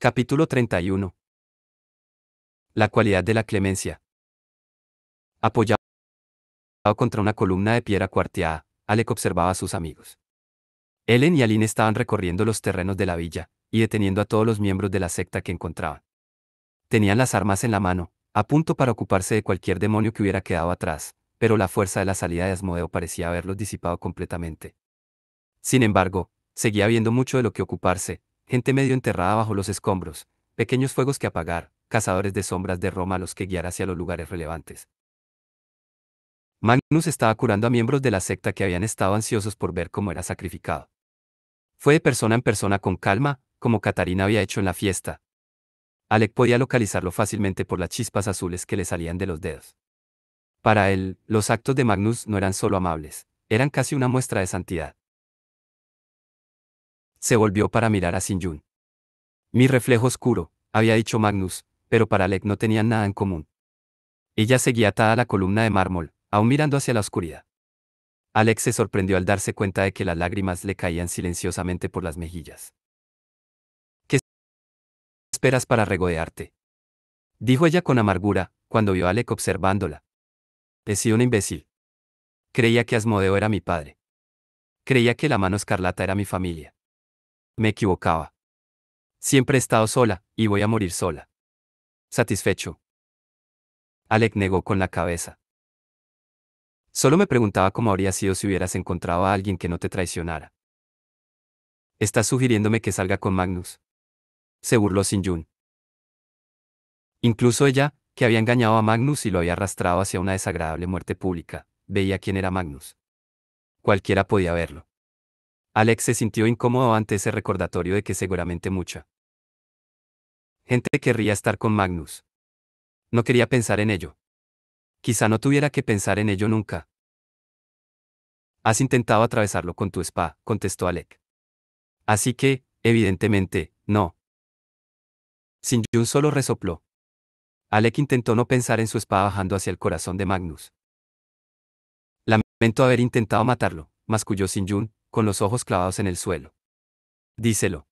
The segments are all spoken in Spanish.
Capítulo 31. La cualidad de la clemencia. Apoyado contra una columna de piedra cuarteada, Alec observaba a sus amigos. Ellen y Aline estaban recorriendo los terrenos de la villa, y deteniendo a todos los miembros de la secta que encontraban. Tenían las armas en la mano, a punto para ocuparse de cualquier demonio que hubiera quedado atrás, pero la fuerza de la salida de Asmodeo parecía haberlos disipado completamente. Sin embargo, seguía habiendo mucho de lo que ocuparse, gente medio enterrada bajo los escombros, pequeños fuegos que apagar, cazadores de sombras de Roma a los que guiar hacia los lugares relevantes. Magnus estaba curando a miembros de la secta que habían estado ansiosos por ver cómo era sacrificado. Fue de persona en persona con calma, como Catarina había hecho en la fiesta. Alec podía localizarlo fácilmente por las chispas azules que le salían de los dedos. Para él, los actos de Magnus no eran solo amables, eran casi una muestra de santidad. Se volvió para mirar a Sinjun. Mi reflejo oscuro, había dicho Magnus, pero para Alec no tenían nada en común. Ella seguía atada a la columna de mármol, aún mirando hacia la oscuridad. Alec se sorprendió al darse cuenta de que las lágrimas le caían silenciosamente por las mejillas. ¿Qué esperas para regodearte?, dijo ella con amargura, cuando vio a Alec observándola. He sido un imbécil. Creía que Asmodeo era mi padre. Creía que la mano escarlata era mi familia. Me equivocaba. Siempre he estado sola, y voy a morir sola. Satisfecho. Alec negó con la cabeza. Solo me preguntaba cómo habría sido si hubieras encontrado a alguien que no te traicionara. ¿Estás sugiriéndome que salga con Magnus?, se burló Sinjun. Incluso ella, que había engañado a Magnus y lo había arrastrado hacia una desagradable muerte pública, veía quién era Magnus. Cualquiera podía verlo. Alex se sintió incómodo ante ese recordatorio de que seguramente mucha gente querría estar con Magnus. No quería pensar en ello. Quizá no tuviera que pensar en ello nunca. Has intentado atravesarlo con tu espada, contestó Alec. Así que, evidentemente, no. Sinjun solo resopló. Alec intentó no pensar en su espada bajando hacia el corazón de Magnus. Lamento haber intentado matarlo, masculló Sinjun, con los ojos clavados en el suelo. Díselo.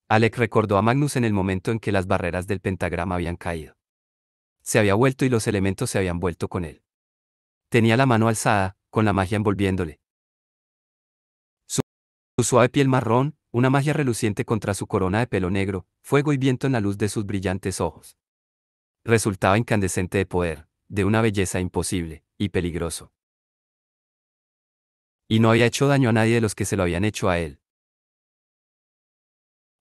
Alec recordó a Magnus en el momento en que las barreras del pentagrama habían caído. Se había vuelto y los elementos se habían vuelto con él. Tenía la mano alzada, con la magia envolviéndole. Su suave piel marrón, una magia reluciente contra su corona de pelo negro, fuego y viento en la luz de sus brillantes ojos. Resultaba incandescente de poder, de una belleza imposible, y peligroso. Y no había hecho daño a nadie de los que se lo habían hecho a él.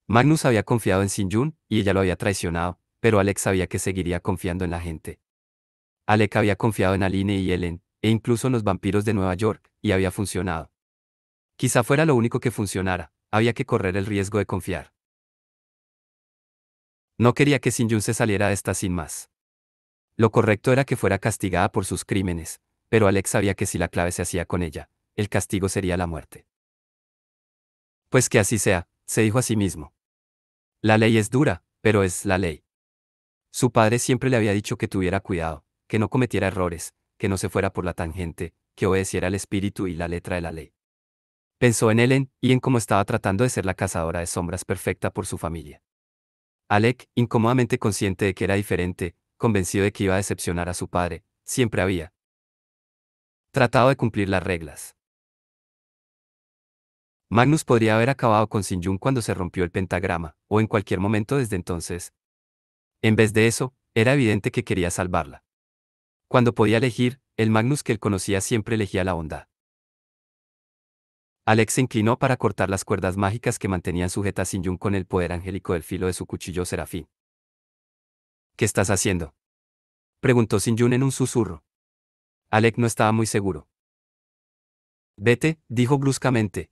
Magnus había confiado en Sinjun, y ella lo había traicionado, pero Alec sabía que seguiría confiando en la gente. Alec había confiado en Aline y Ellen, e incluso en los vampiros de Nueva York, y había funcionado. Quizá fuera lo único que funcionara, había que correr el riesgo de confiar. No quería que Sinjun se saliera de esta sin más. Lo correcto era que fuera castigada por sus crímenes, pero Alec sabía que si la clave se hacía con ella, el castigo sería la muerte. Pues que así sea, se dijo a sí mismo. La ley es dura, pero es la ley. Su padre siempre le había dicho que tuviera cuidado, que no cometiera errores, que no se fuera por la tangente, que obedeciera el espíritu y la letra de la ley. Pensó en Ellen, y en cómo estaba tratando de ser la cazadora de sombras perfecta por su familia. Alec, incómodamente consciente de que era diferente, convencido de que iba a decepcionar a su padre, siempre había tratado de cumplir las reglas. Magnus podría haber acabado con Sinjun cuando se rompió el pentagrama, o en cualquier momento desde entonces. En vez de eso, era evidente que quería salvarla. Cuando podía elegir, el Magnus que él conocía siempre elegía la bondad. Alex se inclinó para cortar las cuerdas mágicas que mantenían sujeta a Sinjun con el poder angélico del filo de su cuchillo serafín. ¿Qué estás haciendo?, preguntó Sinjun en un susurro. Alec no estaba muy seguro. Vete, dijo bruscamente.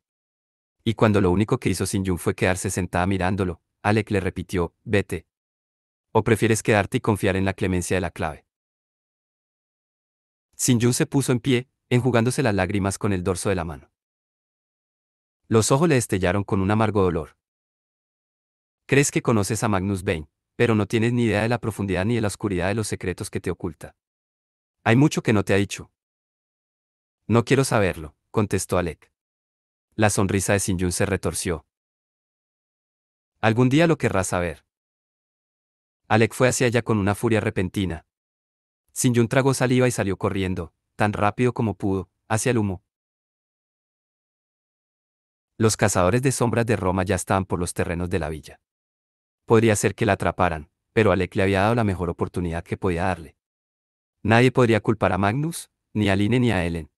Y cuando lo único que hizo Sinjun fue quedarse sentada mirándolo, Alec le repitió, vete. ¿O prefieres quedarte y confiar en la clemencia de la clave? Sinjun se puso en pie, enjugándose las lágrimas con el dorso de la mano. Los ojos le destellaron con un amargo dolor. Crees que conoces a Magnus Bane, pero no tienes ni idea de la profundidad ni de la oscuridad de los secretos que te oculta. Hay mucho que no te ha dicho. No quiero saberlo, contestó Alec. La sonrisa de Sinjun se retorció. Algún día lo querrás saber. Alec fue hacia ella con una furia repentina. Sin-Yun tragó saliva y salió corriendo, tan rápido como pudo, hacia el humo. Los cazadores de sombras de Roma ya estaban por los terrenos de la villa. Podría ser que la atraparan, pero Alec le había dado la mejor oportunidad que podía darle. Nadie podría culpar a Magnus, ni a Line ni a Ellen.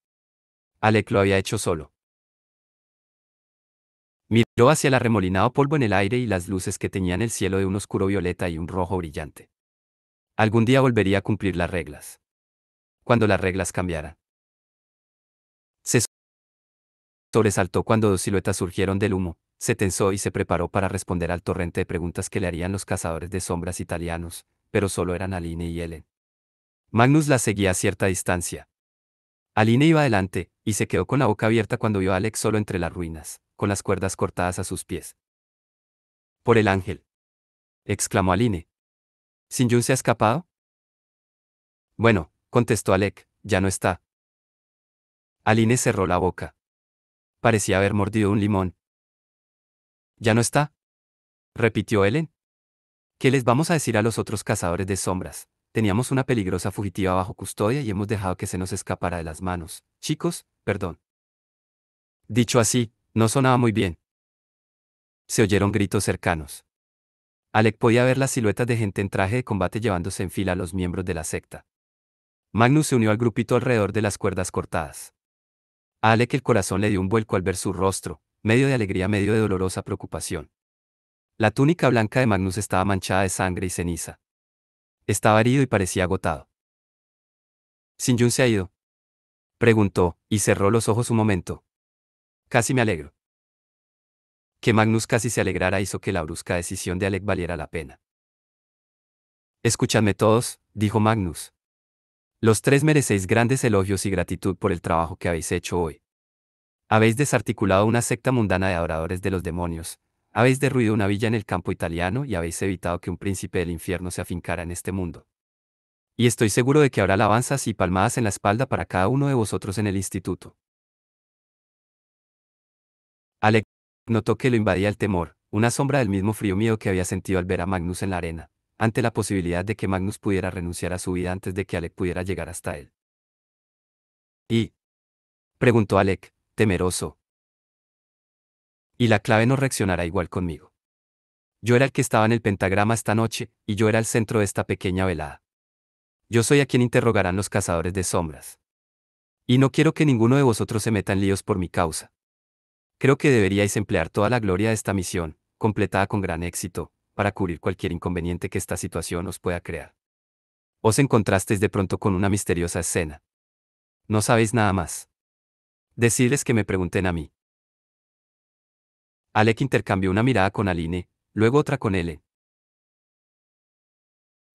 Alec lo había hecho solo. Miró hacia el arremolinado polvo en el aire y las luces que teñían el cielo de un oscuro violeta y un rojo brillante. Algún día volvería a cumplir las reglas. Cuando las reglas cambiaran. Se sobresaltó cuando dos siluetas surgieron del humo, se tensó y se preparó para responder al torrente de preguntas que le harían los cazadores de sombras italianos, pero solo eran Aline y Ellen. Magnus la seguía a cierta distancia. Aline iba adelante, y se quedó con la boca abierta cuando vio a Alex solo entre las ruinas, con las cuerdas cortadas a sus pies. «Por el ángel», exclamó Aline. «¿Sin-Yun se ha escapado?» «Bueno», contestó Alec, «ya no está». Aline cerró la boca. Parecía haber mordido un limón. «¿Ya no está?», repitió Ellen. «¿Qué les vamos a decir a los otros cazadores de sombras? Teníamos una peligrosa fugitiva bajo custodia y hemos dejado que se nos escapara de las manos. Chicos, perdón». Dicho así, no sonaba muy bien. Se oyeron gritos cercanos. Alec podía ver las siluetas de gente en traje de combate llevándose en fila a los miembros de la secta. Magnus se unió al grupito alrededor de las cuerdas cortadas. A Alec el corazón le dio un vuelco al ver su rostro, medio de alegría, medio de dolorosa preocupación. La túnica blanca de Magnus estaba manchada de sangre y ceniza. Estaba herido y parecía agotado. «¿Sin-Yun se ha ido?», preguntó, y cerró los ojos un momento. «Casi me alegro». Que Magnus casi se alegrara hizo que la brusca decisión de Alec valiera la pena. «Escuchadme todos», dijo Magnus. «Los tres merecéis grandes elogios y gratitud por el trabajo que habéis hecho hoy. Habéis desarticulado una secta mundana de adoradores de los demonios, habéis derruido una villa en el campo italiano y habéis evitado que un príncipe del infierno se afincara en este mundo. Y estoy seguro de que habrá alabanzas y palmadas en la espalda para cada uno de vosotros en el instituto». Alec notó que lo invadía el temor, una sombra del mismo frío miedo que había sentido al ver a Magnus en la arena, ante la posibilidad de que Magnus pudiera renunciar a su vida antes de que Alec pudiera llegar hasta él. «¿Y?», preguntó Alec, temeroso. «¿Y la clave no reaccionará igual conmigo? Yo era el que estaba en el pentagrama esta noche, y yo era el centro de esta pequeña velada. Yo soy a quien interrogarán los cazadores de sombras. Y no quiero que ninguno de vosotros se meta en líos por mi causa. Creo que deberíais emplear toda la gloria de esta misión, completada con gran éxito, para cubrir cualquier inconveniente que esta situación os pueda crear. Os encontrasteis de pronto con una misteriosa escena. No sabéis nada más. Decidles que me pregunten a mí». Alec intercambió una mirada con Aline, luego otra con Ellen.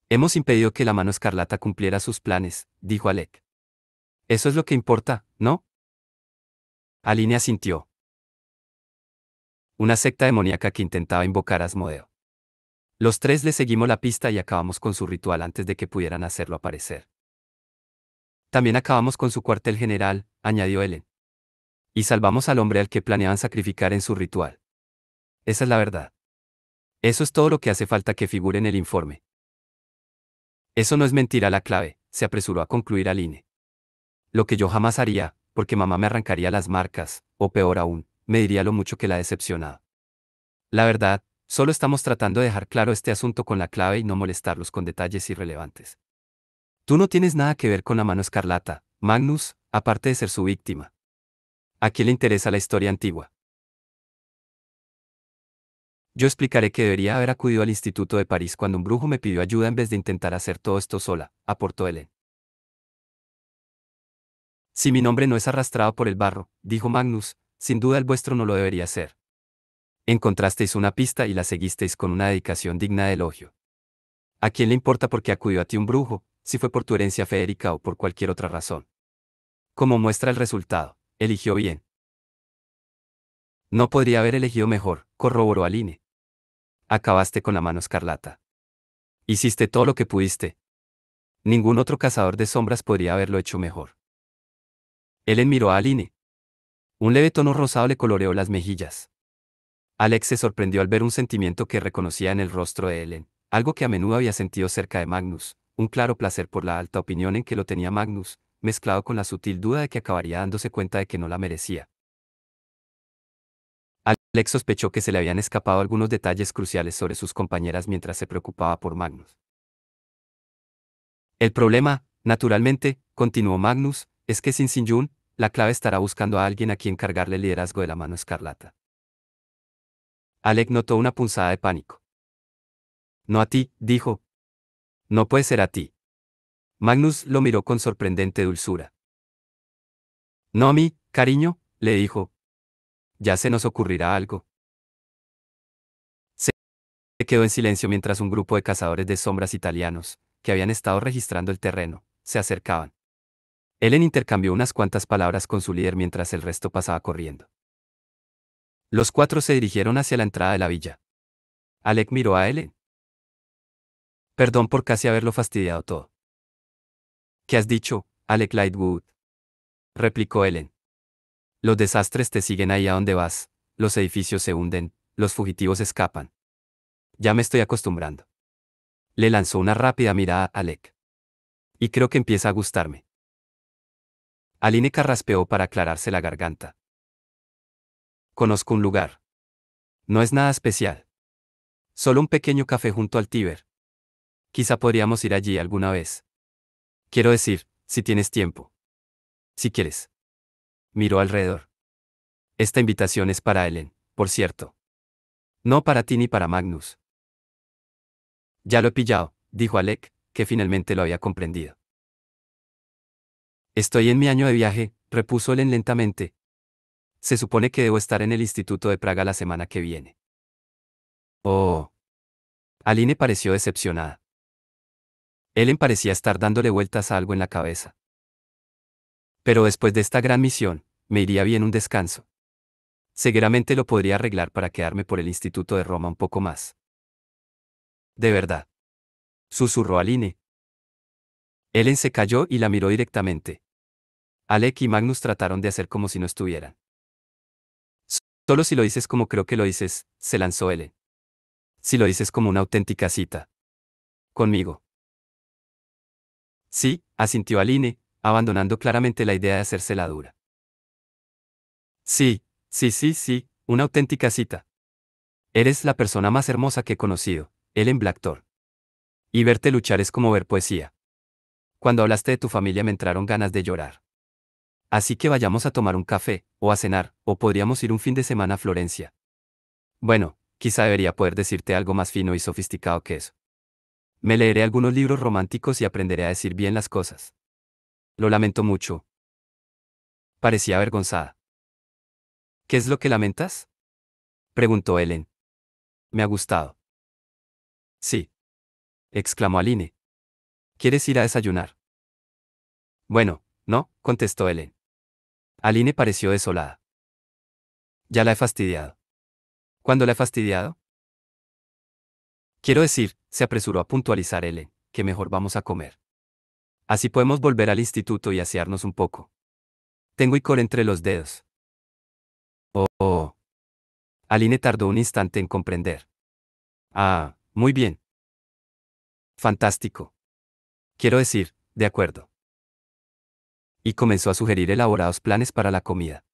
«Hemos impedido que la mano escarlata cumpliera sus planes», dijo Alec. «Eso es lo que importa, ¿no?». Aline asintió. Una secta demoníaca que intentaba invocar a Asmodeo. Los tres le seguimos la pista y acabamos con su ritual antes de que pudieran hacerlo aparecer. «También acabamos con su cuartel general», añadió Ellen. «Y salvamos al hombre al que planeaban sacrificar en su ritual. Esa es la verdad. Eso es todo lo que hace falta que figure en el informe». «Eso no es mentira la clave», se apresuró a concluir Aline. «Lo que yo jamás haría, porque mamá me arrancaría las marcas, o peor aún, me diría lo mucho que la ha decepcionado. La verdad, solo estamos tratando de dejar claro este asunto con la clave y no molestarlos con detalles irrelevantes. Tú no tienes nada que ver con la mano escarlata, Magnus, aparte de ser su víctima. ¿A quién le interesa la historia antigua? Yo explicaré que debería haber acudido al Instituto de París cuando un brujo me pidió ayuda en vez de intentar hacer todo esto sola», aportó Ellen. «Si mi nombre no es arrastrado por el barro», dijo Magnus, «sin duda el vuestro no lo debería ser. Encontrasteis una pista y la seguisteis con una dedicación digna de elogio. ¿A quién le importa por qué acudió a ti un brujo, si fue por tu herencia feérica o por cualquier otra razón? Como muestra el resultado, eligió bien». «No podría haber elegido mejor», corroboró Aline. «Acabaste con la mano escarlata. Hiciste todo lo que pudiste. Ningún otro cazador de sombras podría haberlo hecho mejor». Ellen miró a Aline. Un leve tono rosado le coloreó las mejillas. Alex se sorprendió al ver un sentimiento que reconocía en el rostro de Ellen, algo que a menudo había sentido cerca de Magnus, un claro placer por la alta opinión en que lo tenía Magnus, mezclado con la sutil duda de que acabaría dándose cuenta de que no la merecía. Alex sospechó que se le habían escapado algunos detalles cruciales sobre sus compañeras mientras se preocupaba por Magnus. El problema, naturalmente, continuó Magnus, es que sin Sin-Jun, la clave estará buscando a alguien a quien cargarle el liderazgo de la mano escarlata. Alec notó una punzada de pánico. No a ti, dijo. No puede ser a ti. Magnus lo miró con sorprendente dulzura. No a mí, cariño, le dijo. Ya se nos ocurrirá algo. Se quedó en silencio mientras un grupo de cazadores de sombras italianos, que habían estado registrando el terreno, se acercaban. Ellen intercambió unas cuantas palabras con su líder mientras el resto pasaba corriendo. Los cuatro se dirigieron hacia la entrada de la villa. Alec miró a Ellen. Perdón por casi haberlo fastidiado todo. ¿Qué has dicho, Alec Lightwood? Replicó Ellen. Los desastres te siguen ahí a donde vas, los edificios se hunden, los fugitivos escapan. Ya me estoy acostumbrando. Le lanzó una rápida mirada a Alec. Y creo que empieza a gustarme. Aline carraspeó para aclararse la garganta. Conozco un lugar. No es nada especial. Solo un pequeño café junto al Tíber. Quizá podríamos ir allí alguna vez. Quiero decir, si tienes tiempo. Si quieres. Miró alrededor. Esta invitación es para Ellen, por cierto. No para ti ni para Magnus. Ya lo he pillado, dijo Alec, que finalmente lo había comprendido. Estoy en mi año de viaje, repuso Ellen lentamente. Se supone que debo estar en el Instituto de Praga la semana que viene. Oh. Aline pareció decepcionada. Ellen parecía estar dándole vueltas a algo en la cabeza. Pero después de esta gran misión, me iría bien un descanso. Seguramente lo podría arreglar para quedarme por el Instituto de Roma un poco más. De verdad. Susurró Aline. Ellen se calló y la miró directamente. Alec y Magnus trataron de hacer como si no estuvieran. Solo si lo dices como creo que lo dices, se lanzó Ellen. Si lo dices como una auténtica cita. Conmigo. Sí, asintió Aline, abandonando claramente la idea de hacerse la dura. Sí, sí, una auténtica cita. Eres la persona más hermosa que he conocido, Ellen Blackthorne. Y verte luchar es como ver poesía. Cuando hablaste de tu familia me entraron ganas de llorar. Así que vayamos a tomar un café, o a cenar, o podríamos ir un fin de semana a Florencia. Bueno, quizá debería poder decirte algo más fino y sofisticado que eso. Me leeré algunos libros románticos y aprenderé a decir bien las cosas. Lo lamento mucho. Parecía avergonzada. ¿Qué es lo que lamentas? Preguntó Ellen. Me ha gustado. Sí. Exclamó Aline. ¿Quieres ir a desayunar? Bueno, no, contestó Ellen. Aline pareció desolada. Ya la he fastidiado. ¿Cuándo la he fastidiado? Quiero decir, se apresuró a puntualizar Ellen, que mejor vamos a comer. Así podemos volver al instituto y asearnos un poco. Tengo icor entre los dedos. Oh. Aline tardó un instante en comprender. Ah, muy bien. Fantástico. Quiero decir, de acuerdo. Y comenzó a sugerir elaborados planes para la comida.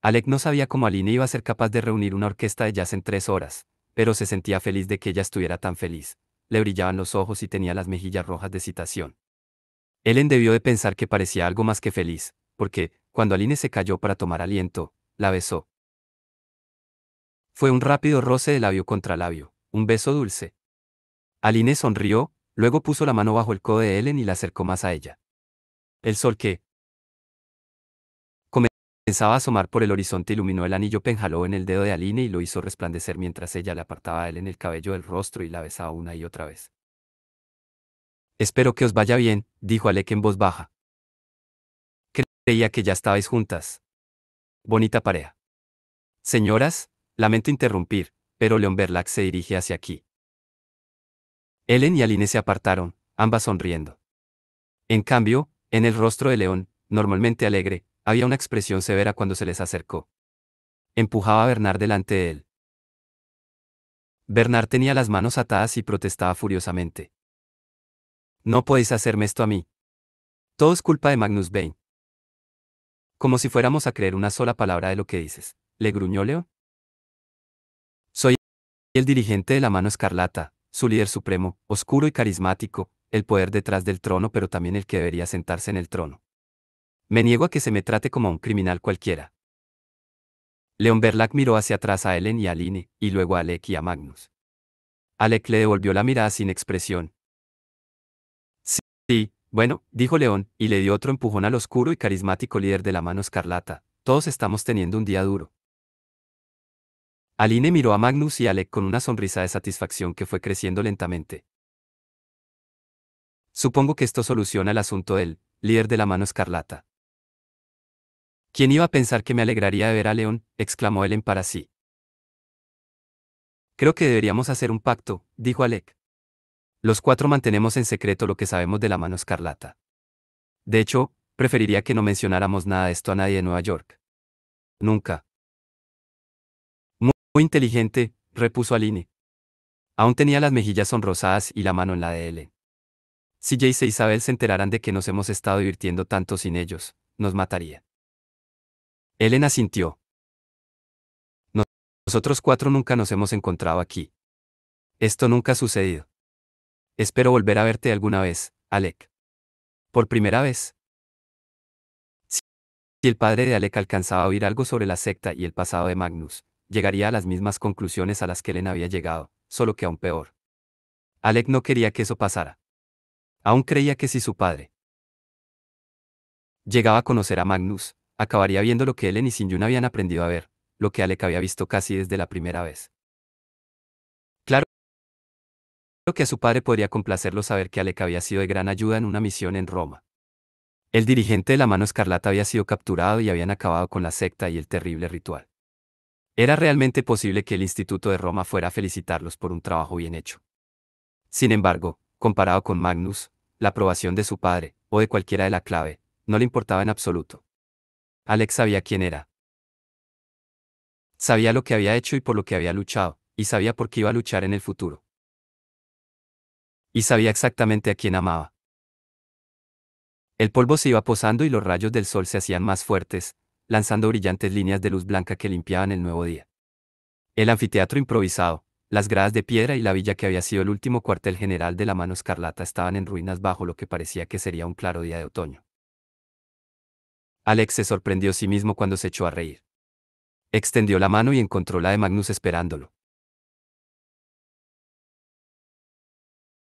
Alec no sabía cómo Aline iba a ser capaz de reunir una orquesta de jazz en 3 horas, pero se sentía feliz de que ella estuviera tan feliz. Le brillaban los ojos y tenía las mejillas rojas de excitación. Ellen debió de pensar que parecía algo más que feliz, porque, cuando Aline se cayó para tomar aliento, la besó. Fue un rápido roce de labio contra labio, un beso dulce. Aline sonrió, luego puso la mano bajo el codo de Ellen y la acercó más a ella. El sol que comenzaba a asomar por el horizonte iluminó el anillo penjaló en el dedo de Aline y lo hizo resplandecer mientras ella le apartaba a él en el cabello del rostro y la besaba una y otra vez. Espero que os vaya bien, dijo Alec en voz baja. Creía que ya estabais juntas. Bonita pareja. Señoras, lamento interrumpir, pero Leon Verlac se dirige hacia aquí. Ellen y Aline se apartaron, ambas sonriendo. En cambio, en el rostro de León, normalmente alegre, había una expresión severa cuando se les acercó. Empujaba a Bernard delante de él. Bernard tenía las manos atadas y protestaba furiosamente. No podéis hacerme esto a mí. Todo es culpa de Magnus Bane. Como si fuéramos a creer una sola palabra de lo que dices, le gruñó León. Soy el dirigente de la Mano Escarlata, su líder supremo, oscuro y carismático, el poder detrás del trono pero también el que debería sentarse en el trono. Me niego a que se me trate como a un criminal cualquiera. Leon Verlac miró hacia atrás a Ellen y a Aline, y luego a Alec y a Magnus. Alec le devolvió la mirada sin expresión. Sí, bueno, dijo León, y le dio otro empujón al oscuro y carismático líder de la Mano Escarlata. Todos estamos teniendo un día duro. Aline miró a Magnus y Alec con una sonrisa de satisfacción que fue creciendo lentamente. Supongo que esto soluciona el asunto del líder de la Mano Escarlata. ¿Quién iba a pensar que me alegraría de ver a León?, exclamó Ellen para sí. Creo que deberíamos hacer un pacto, dijo Alec. Los cuatro mantenemos en secreto lo que sabemos de la Mano Escarlata. De hecho, preferiría que no mencionáramos nada de esto a nadie de Nueva York. Nunca. Muy inteligente, repuso Aline. Aún tenía las mejillas sonrosadas y la mano en la de Ellen. Si Jace e Isabel se enteraran de que nos hemos estado divirtiendo tanto sin ellos, nos mataría. Ellen asintió. Nosotros cuatro nunca nos hemos encontrado aquí. Esto nunca ha sucedido. Espero volver a verte alguna vez, Alec. Por primera vez. Si el padre de Alec alcanzaba a oír algo sobre la secta y el pasado de Magnus, llegaría a las mismas conclusiones a las que Ellen había llegado, solo que aún peor. Alec no quería que eso pasara. Aún creía que si su padre llegaba a conocer a Magnus, acabaría viendo lo que Ellen y Sinjun habían aprendido a ver, lo que Alec había visto casi desde la primera vez. Claro que a su padre podría complacerlo saber que Alec había sido de gran ayuda en una misión en Roma. El dirigente de la Mano Escarlata había sido capturado y habían acabado con la secta y el terrible ritual. Era realmente posible que el Instituto de Roma fuera a felicitarlos por un trabajo bien hecho. Sin embargo, comparado con Magnus, la aprobación de su padre, o de cualquiera de la clave, no le importaba en absoluto. Alex sabía quién era. Sabía lo que había hecho y por lo que había luchado, y sabía por qué iba a luchar en el futuro. Y sabía exactamente a quién amaba. El polvo se iba posando y los rayos del sol se hacían más fuertes, lanzando brillantes líneas de luz blanca que limpiaban el nuevo día. El anfiteatro improvisado, las gradas de piedra y la villa que había sido el último cuartel general de la Mano Escarlata estaban en ruinas bajo lo que parecía que sería un claro día de otoño. Alex se sorprendió a sí mismo cuando se echó a reír. Extendió la mano y encontró la de Magnus esperándolo.